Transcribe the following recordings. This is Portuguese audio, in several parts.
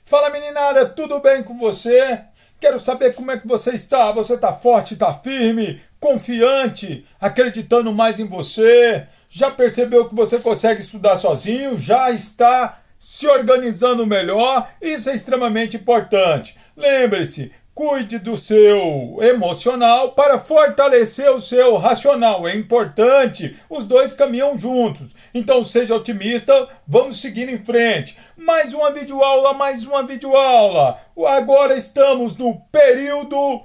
Fala meninada, tudo bem com você? Quero saber como é que você está. Você está forte, está firme, confiante, acreditando mais em você? Já percebeu que você consegue estudar sozinho? Já está se organizando melhor? Isso é extremamente importante. Lembre-se, cuide do seu emocional para fortalecer o seu racional. É importante, os dois caminham juntos. Então seja otimista, vamos seguir em frente. Mais uma videoaula, mais uma videoaula. Agora estamos no período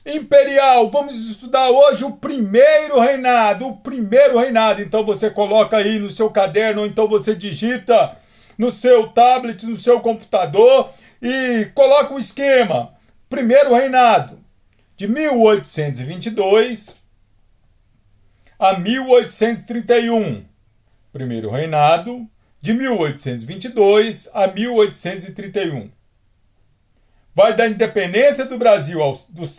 imperial. Vamos estudar hoje o primeiro reinado. O primeiro reinado. Então você coloca aí no seu caderno, ou então você digita no seu tablet, no seu computador e coloca o esquema. Primeiro reinado, de 1822 a 1831. Primeiro reinado, de 1822 a 1831. Vai da independência do Brasil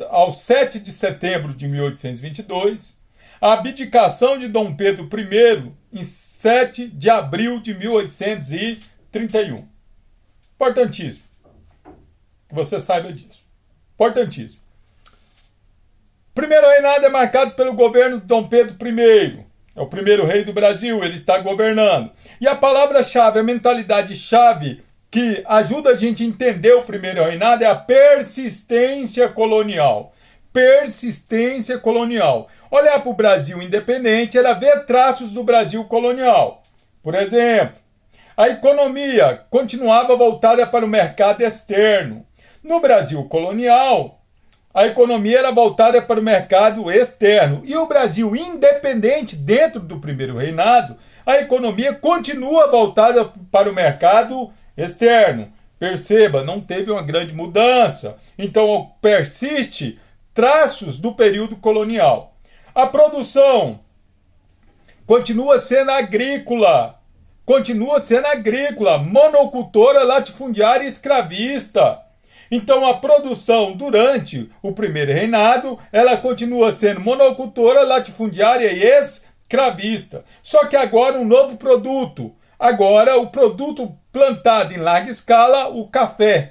ao 7 de setembro de 1822, a abdicação de Dom Pedro I em 7 de abril de 1831. Importantíssimo que você saiba disso. Importantíssimo. Primeiro reinado é marcado pelo governo de Dom Pedro I. É o primeiro rei do Brasil, ele está governando. E a palavra-chave, a mentalidade-chave que ajuda a gente a entender o primeiro reinado é a persistência colonial. Persistência colonial. Olhar para o Brasil independente era ver traços do Brasil colonial. Por exemplo, a economia continuava voltada para o mercado externo. No Brasil colonial, a economia era voltada para o mercado externo. E o Brasil independente, dentro do primeiro reinado, a economia continua voltada para o mercado externo. Perceba, não teve uma grande mudança. Então persiste traços do período colonial. A produção continua sendo agrícola. Monocultora, latifundiária e escravista. Então a produção durante o primeiro reinado, ela continua sendo monocultora, latifundiária e escravista. Só que agora um novo produto. Agora o produto plantado em larga escala, o café.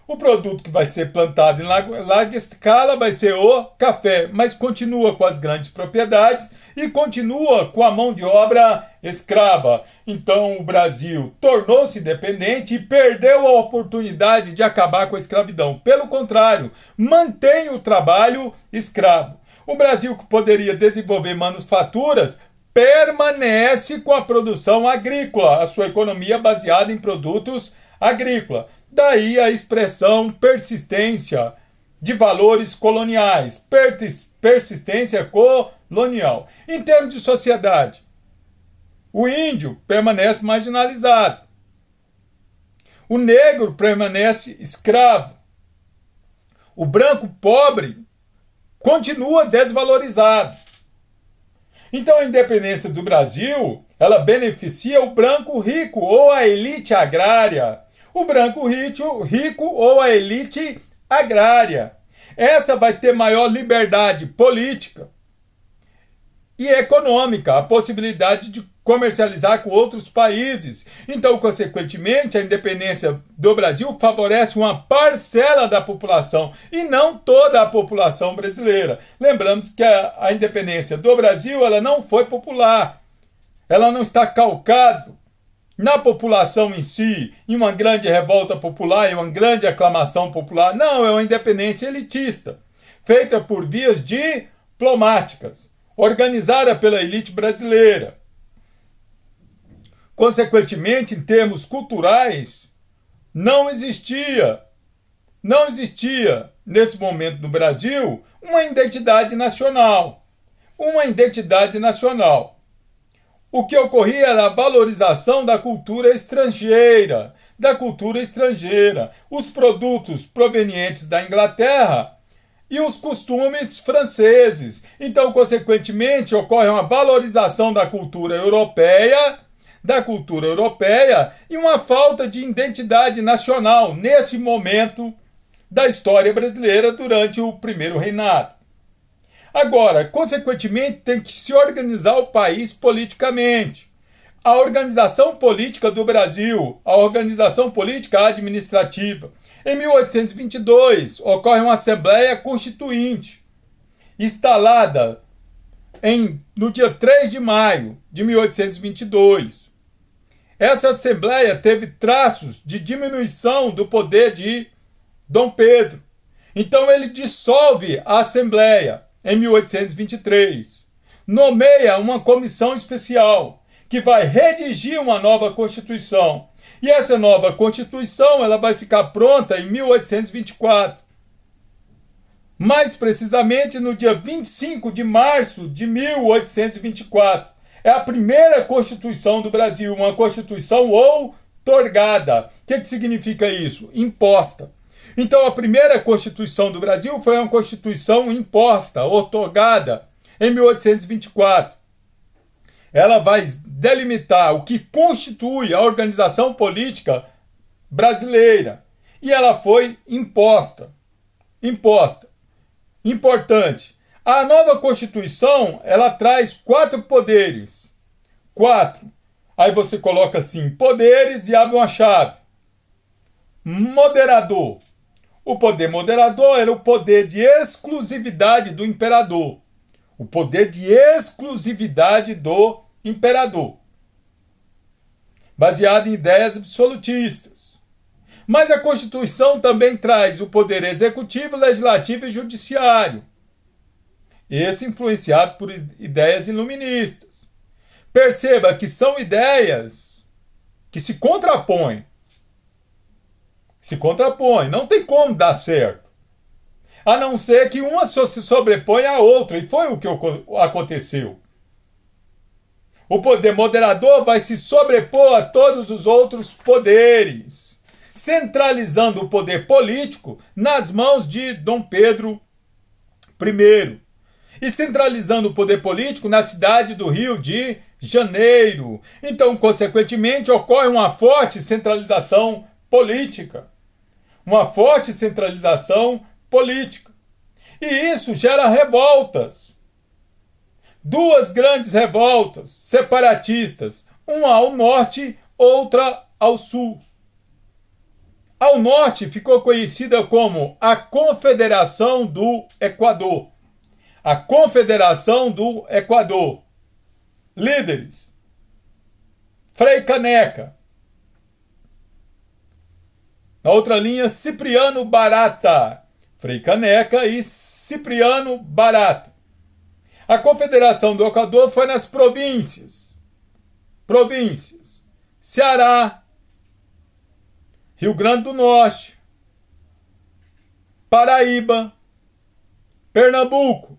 O produto que vai ser plantado em larga escala vai ser o café, mas continua com as grandes propriedades e continua com a mão de obra escrava. Então o Brasil tornou-se independente e perdeu a oportunidade de acabar com a escravidão. Pelo contrário, mantém o trabalho escravo. O Brasil, que poderia desenvolver manufaturas, permanece com a produção agrícola, a sua economia baseada em produtos agrícolas. Daí a expressão persistência de valores coloniais, persistência colonial. Em termos de sociedade, o índio permanece marginalizado, o negro permanece escravo, o branco pobre continua desvalorizado. Então a independência do Brasil, ela beneficia o branco rico ou a elite agrária. O branco rico ou a elite agrária. Essa vai ter maior liberdade política e econômica, a possibilidade de comercializar com outros países. Então, consequentemente, a independência do Brasil favorece uma parcela da população e não toda a população brasileira. Lembramos que a independência do Brasil, ela não foi popular. Ela não está calcada na população em si, em uma grande revolta popular, em uma grande aclamação popular. Não, é uma independência elitista, feita por vias diplomáticas, organizada pela elite brasileira. Consequentemente, em termos culturais, não existia nesse momento no Brasil uma identidade nacional. O que ocorria era a valorização da cultura estrangeira. Os produtos provenientes da Inglaterra e os costumes franceses. Então, consequentemente, ocorre uma valorização da cultura europeia e uma falta de identidade nacional nesse momento da história brasileira durante o primeiro reinado. Agora, consequentemente, tem que se organizar o país politicamente. a organização política do Brasil, a organização política administrativa. Em 1822, ocorre uma Assembleia Constituinte, instalada no dia 3 de maio de 1822. Essa Assembleia teve traços de diminuição do poder de Dom Pedro. Então ele dissolve a Assembleia em 1823, nomeia uma comissão especial que vai redigir uma nova Constituição. E essa nova Constituição ela vai ficar pronta em 1824. Mais precisamente no dia 25 de março de 1824. É a primeira Constituição do Brasil, uma Constituição outorgada. O que significa isso? Imposta. Então a primeira Constituição do Brasil foi uma Constituição imposta, outorgada, em 1824. Ela vai delimitar o que constitui a organização política brasileira. E ela foi imposta. Importante. A nova Constituição, ela traz 4 poderes. 4. Aí você coloca assim, poderes e abre uma chave. Moderador. O poder moderador era o poder de exclusividade do imperador. O poder de exclusividade do imperador. Baseado em ideias absolutistas. Mas a Constituição também traz o poder executivo, legislativo e judiciário. Esse influenciado por ideias iluministas. Perceba que são ideias que se contrapõem. Não tem como dar certo. A não ser que uma se sobreponha à outra. E foi o que aconteceu. O poder moderador vai se sobrepor a todos os outros poderes, centralizando o poder político nas mãos de Dom Pedro I. E centralizando o poder político na cidade do Rio de Janeiro. Então, consequentemente, ocorre uma forte centralização política. E isso gera revoltas. 2 grandes revoltas separatistas, uma ao norte, outra ao sul. Ao norte ficou conhecida como a Confederação do Equador. A Confederação do Equador. Líderes: Frei Caneca. Na outra linha, Cipriano Barata. Frei Caneca e Cipriano Barata. A Confederação do Equador foi nas províncias. Ceará, Rio Grande do Norte, Paraíba, Pernambuco.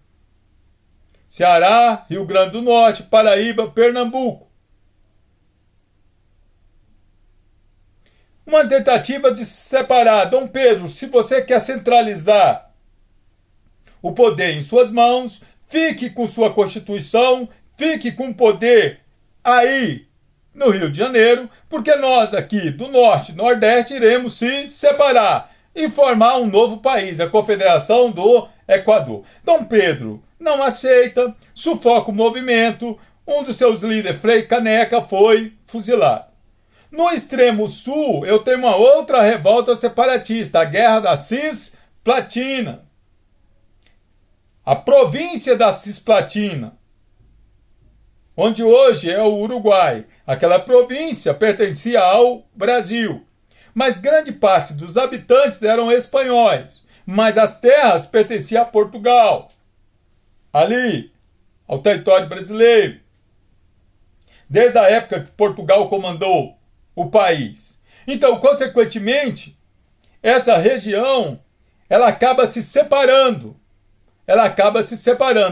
Ceará, Rio Grande do Norte, Paraíba, Pernambuco. Uma tentativa de separar. Dom Pedro, se você quer centralizar o poder em suas mãos, fique com sua Constituição, fique com o poder aí no Rio de Janeiro, porque nós aqui do Norte e Nordeste iremos se separar e formar um novo país, a Confederação do Equador. Dom Pedro não aceita, sufoca o movimento, um dos seus líderes, Frei Caneca, foi fuzilado. No extremo sul, eu tenho uma outra revolta separatista, a Guerra da Cisplatina. A província da Cisplatina, onde hoje é o Uruguai. Aquela província pertencia ao Brasil, mas grande parte dos habitantes eram espanhóis, mas as terras pertenciam a Portugal, ali, ao território brasileiro, desde a época que Portugal comandou o país. Então, consequentemente, essa região, ela acaba se separando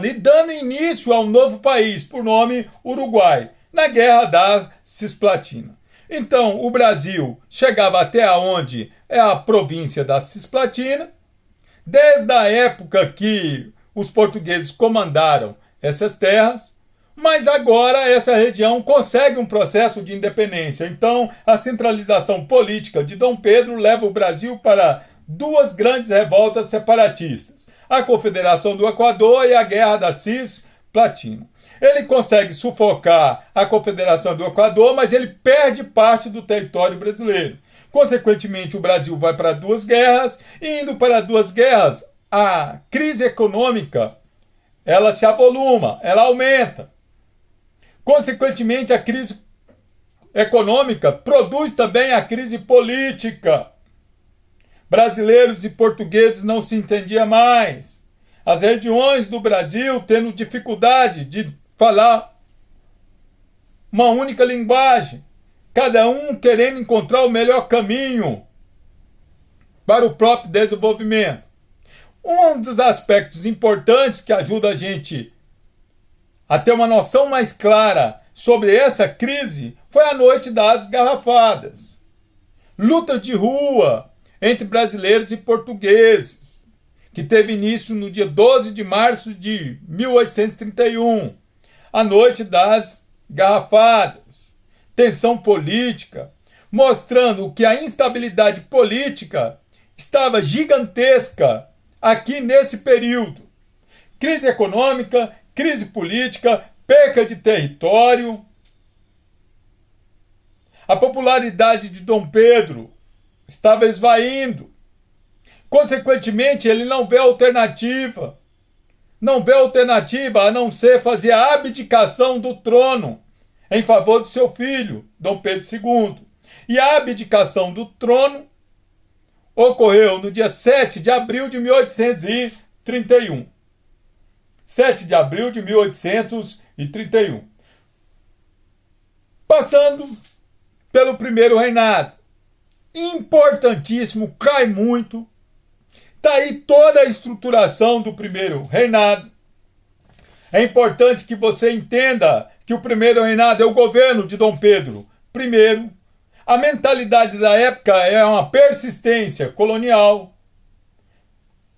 e dando início a um novo país, por nome Uruguai, na Guerra da Cisplatina. Então, o Brasil chegava até onde é a província da Cisplatina, desde a época que os portugueses comandaram essas terras, mas agora essa região consegue um processo de independência. Então, a centralização política de Dom Pedro leva o Brasil para 2 grandes revoltas separatistas: a Confederação do Equador e a Guerra da Cisplatina. Ele consegue sufocar a Confederação do Equador, mas ele perde parte do território brasileiro. Consequentemente, o Brasil vai para duas guerras, e indo para duas guerras, a crise econômica, ela se avoluma, ela aumenta. Consequentemente, a crise econômica produz também a crise política. Brasileiros e portugueses não se entendiam mais. As regiões do Brasil tendo dificuldade de falar uma única linguagem, cada um querendo encontrar o melhor caminho para o próprio desenvolvimento. Um dos aspectos importantes que ajuda a gente a ter uma noção mais clara sobre essa crise foi a noite das garrafadas. Lutas de rua entre brasileiros e portugueses, que teve início no dia 12 de março de 1831, a noite das garrafadas. Tensão política, mostrando que a instabilidade política estava gigantesca aqui nesse período. Crise econômica, crise política, perca de território. A popularidade de Dom Pedro estava esvaindo. Consequentemente, ele não vê alternativa. Não vê alternativa a não ser fazer a abdicação do trono em favor de seu filho, Dom Pedro II. E a abdicação do trono ocorreu no dia 7 de abril de 1831. 7 de abril de 1831. Passando pelo primeiro reinado. Importantíssimo, cai muito. Está aí toda a estruturação do primeiro reinado. É importante que você entenda que o primeiro reinado é o governo de Dom Pedro I. A mentalidade da época é uma persistência colonial.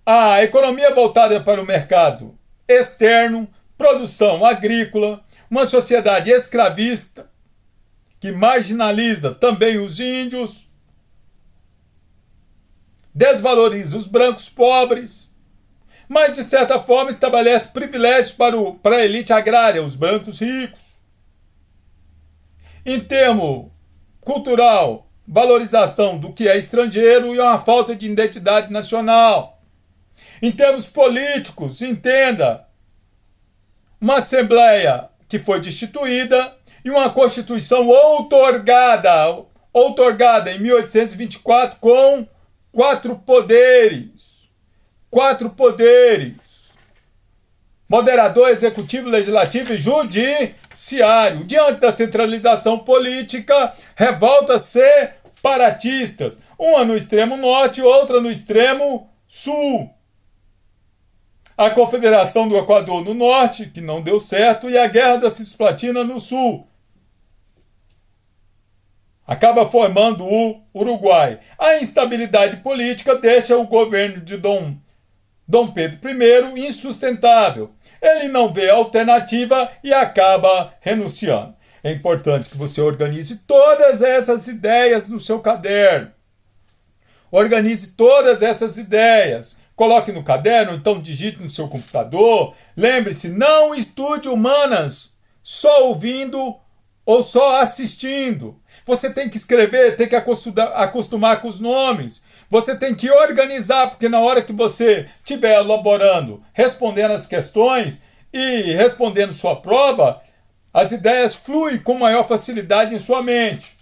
A economia voltada para o mercado externo, produção agrícola, uma sociedade escravista que marginaliza também os índios, desvaloriza os brancos pobres, mas de certa forma estabelece privilégios para a elite agrária, os brancos ricos. Em termo cultural, valorização do que é estrangeiro e uma falta de identidade nacional. Em termos políticos, entenda, uma assembleia que foi destituída e uma constituição outorgada em 1824 com quatro poderes. Moderador, executivo, legislativo e judiciário. Diante da centralização política, revoltas separatistas. Uma no extremo norte, outra no extremo sul. A Confederação do Equador no norte, que não deu certo, e a Guerra da Cisplatina no sul. Acaba formando o Uruguai. A instabilidade política deixa o governo de Dom Pedro I insustentável. Ele não vê alternativa e acaba renunciando. É importante que você organize todas essas ideias no seu caderno. Organize todas essas ideias. Coloque no caderno, então digite no seu computador. Lembre-se, não estude humanas só ouvindo ou só assistindo. Você tem que escrever, tem que acostumar com os nomes. Você tem que organizar, porque na hora que você estiver elaborando, respondendo as questões e respondendo sua prova, as ideias fluem com maior facilidade em sua mente.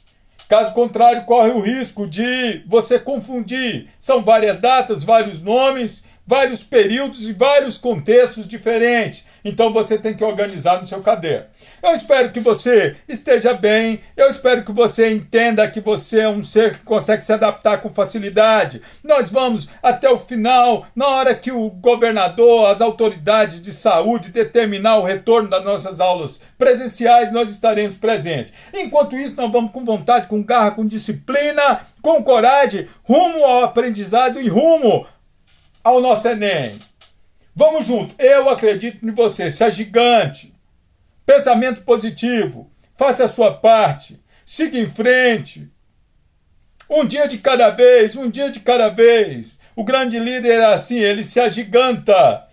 Caso contrário, corre o risco de você confundir. São várias datas, vários nomes, vários períodos e vários contextos diferentes. Então você tem que organizar no seu caderno. Eu espero que você esteja bem. Eu espero que você entenda que você é um ser que consegue se adaptar com facilidade. Nós vamos até o final, na hora que o governador, as autoridades de saúde determinar o retorno das nossas aulas presenciais, nós estaremos presentes. Enquanto isso, nós vamos com vontade, com garra, com disciplina, com coragem, rumo ao aprendizado e rumo ao nosso Enem. Vamos junto. Eu acredito em você. Seja gigante. Pensamento positivo. Faça a sua parte. Siga em frente. Um dia de cada vez. Um dia de cada vez. O grande líder é assim. Ele se agiganta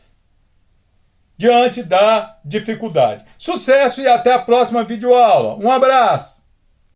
diante da dificuldade. Sucesso e até a próxima videoaula. Um abraço!